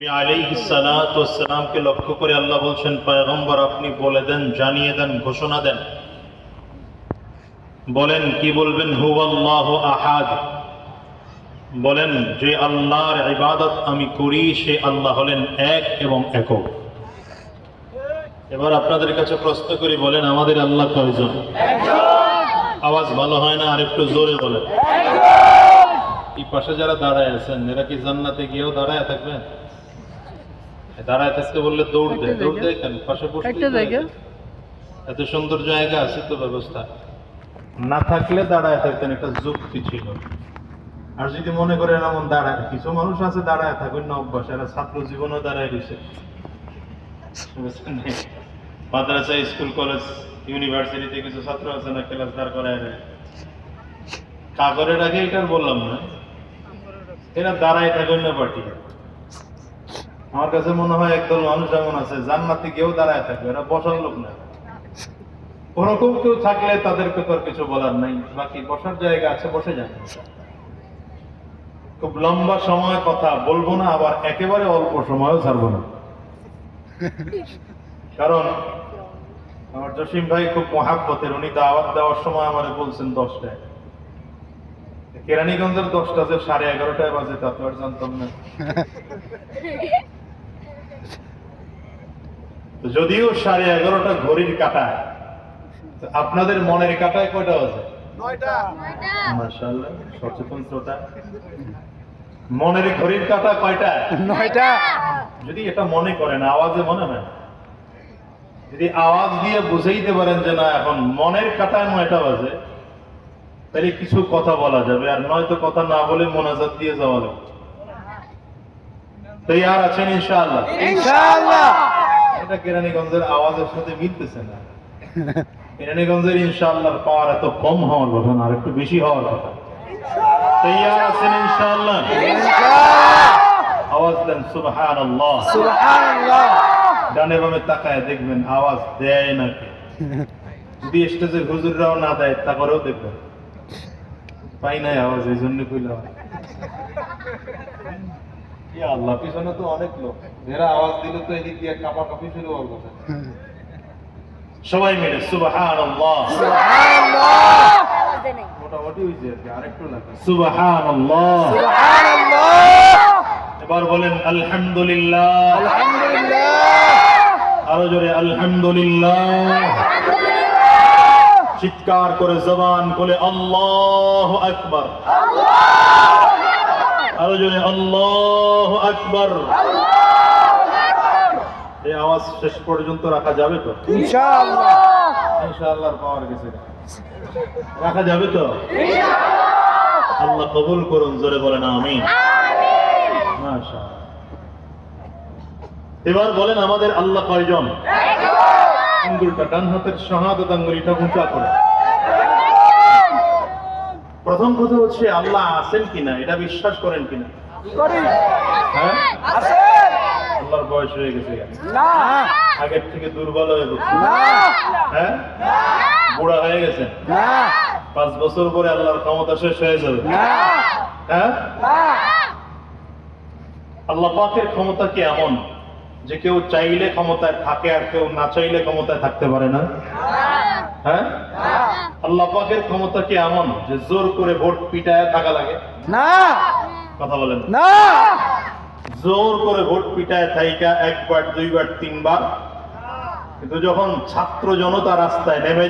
আলাইহিস সালাতু ওয়াস সালামকে লক্ষ্য করে আল্লাহ বলছেন, পয়গম্বর আপনি বলে দেন, জানিয়ে দেন, ঘোষণা দেন। বলেন, কি বলবেন? হুয়াল্লাহু আহাদ। বলেন, যে আল্লাহর ইবাদত আমি করি সে আল্লাহ হলেন এক এবং একক। এবার আপনাদের কাছে প্রশ্ন করি, বলেন আমাদের আল্লাহ কয়জন? আওয়াজ ভালো হয় না, আর একটু জোরে বলেন। এই পাশে যারা দাঁড়ায় আছেন এরা কি জান্নাতে গিয়েও দাঁড়ায় থাকবেন? দাঁড়ায় থাকতে বললে দৌড় দেয় কেন? পাশে বসতে এত সুন্দর জায়গা আছে তো, ব্যবস্থা না থাকলে দাঁড়ায় থাকতেন, একটা যুক্তি ছিল। আর যদি মনে করেন এমন দাঁড়ায়, কিছু মানুষ আছে দাঁড়ায় থাকবেন না অভ্যাস, এরা ছাত্র জীবনও দাঁড়ায় দিছে। মাদ্রাসা, স্কুল, কলেজ, ইউনিভার্সিটিতে কিছু ছাত্র আছে না, ক্লাস দাঁড় করায় কাগরের আগে এটার বললাম না, এরা দাঁড়ায় থাকবেন না পার্টি। আমার কাছে মনে হয় একদল মানুষ এমন আছে জান্নাতে গিয়েও দাঁড়ায় থাকবে, এরা বসার লোক না। ওরকম কেউ থাকলে তাদেরকে তো আর কিছু বলার নাই, বাকি বসার জায়গা আছে, বসে যান। খুব লম্বা সময় কথা বলবো না, আবার একেবারে অল্প সময়ও ছাড়বো না। কারণ আমার জসিম ভাই খুব মহাব্বতের, উনি দাওয়াত দেওয়ার সময় আমারে বলছেন 10টায়। কেরানীগঞ্জের 10টা যে 11:30 বাজে তা তো আর জানতাম না। যদিও 11:30 ঘড়ির কাঁটায়, আপনাদের মনের কাঁটায় কয়টা বাজে? 9টা। মাশাআল্লাহ, সচেতন শ্রোতা। মনের ঘড়ির কাঁটা কয়টা? 9টা। যদি এটা মনে করেন, আওয়াজে মনে হয়, যদি আওয়াজ দিয়ে বুঝাইতে পারেন যে না এখন মনের কাঁটায় 9টা বাজে, তাহলে কিছু কথা বলা যাবে। আর নয়তো কথা না বলে মোনাজাত দিয়ে যাওয়া লাগবে। তৈয়ার আছেন ইনশাআল্লাহ? ইনশাআল্লাহ। এটা কেরানীগঞ্জের আওয়াজের সাথে মিলতেছে না। কেরানীগঞ্জের ইনশাআল্লাহর পাওয়ার এত কম হওয়ার কথা না, আর একটু বেশি হওয়ার কথা। তৈয়ার আছেন ইনশাআল্লাহ? ইনশাআল্লাহ। আওয়াজ দেন সুবহানাল্লাহ। সুবহানাল্লাহ। ডানে বামে তাকায় দেখবেন আওয়াজ দেয় নাকি। যদি স্টেজের হুজুররাও না দেয় তা করেও দেখবেন পাই নাই আওয়াজ, এই জন্য কইলাম। ইয়া আল্লাহ, পিছনে তো অনেক লোক, এরা আওয়াজ দিলে তো এদিক দিয়ে কাঁপাকাঁপি শুরু হওয়ার কথা। সবাই মিলে সুবহানাল্লাহ। সুবহানাল্লাহ। মোটামুটি হইছে, আরেকটু লাগে। সুবহানাল্লাহ। সুবহানাল্লাহ। এবার বলেন আলহামদুলিল্লাহ। আলহামদুলিল্লাহ। আরো জোরে আলহামদুলিল্লাহ। চিৎকার করে জবান খুলে আল্লাহু আকবার। আরো জোরে আল্লাহু আকবার। এই আওয়াজ শেষ পর্যন্ত রাখা যাবে তো? ইনশাআল্লাহ। ইনশাআল্লাহর পাওয়ার গেছে, রাখা যাবে তো? ইনশাআল্লাহ। আল্লাহ কবুল করুন, জোরে বলেন আমিন। আমিন। মাশাআল্লাহ। এবার বলেন আমাদের আল্লাহ কয়জন? আঙ্গুলটা, ডান হাতের শাহাদাত আঙ্গুলটা উঁচা করে। প্রথম কথা হচ্ছে আল্লাহ আছেন কিনা এটা বিশ্বাস করেন কিনা? হ্যাঁ, আছেন। আল্লাহর বয়স হয়ে গেছে না। আগের থেকে দুর্বল হয়ে গেছে? না। হ্যাঁ, বুড়া হয়ে গেছে? না। 5 বছর পরে আল্লাহর ক্ষমতা শেষ হয়ে যাবে? না। হ্যাঁ, না। আল্লাহ পাকের ক্ষমতা কি এমন যে কেউ চাইলে ক্ষমতায় থাকে আর কেউ না চাইলে ক্ষমতায় থাকতে পারে না? হ্যাঁ, আল্লাহ পাকের ক্ষমতা কি এমন যে জোর করে ভোট পিটায় থাকা লাগে? না। কথা বলেন না। জোর করে ভোট পিটায় থাইকা 1 বার 2 বার 3 বার, কিন্তু যখন ছাত্র জনতা রাস্তায় নেমে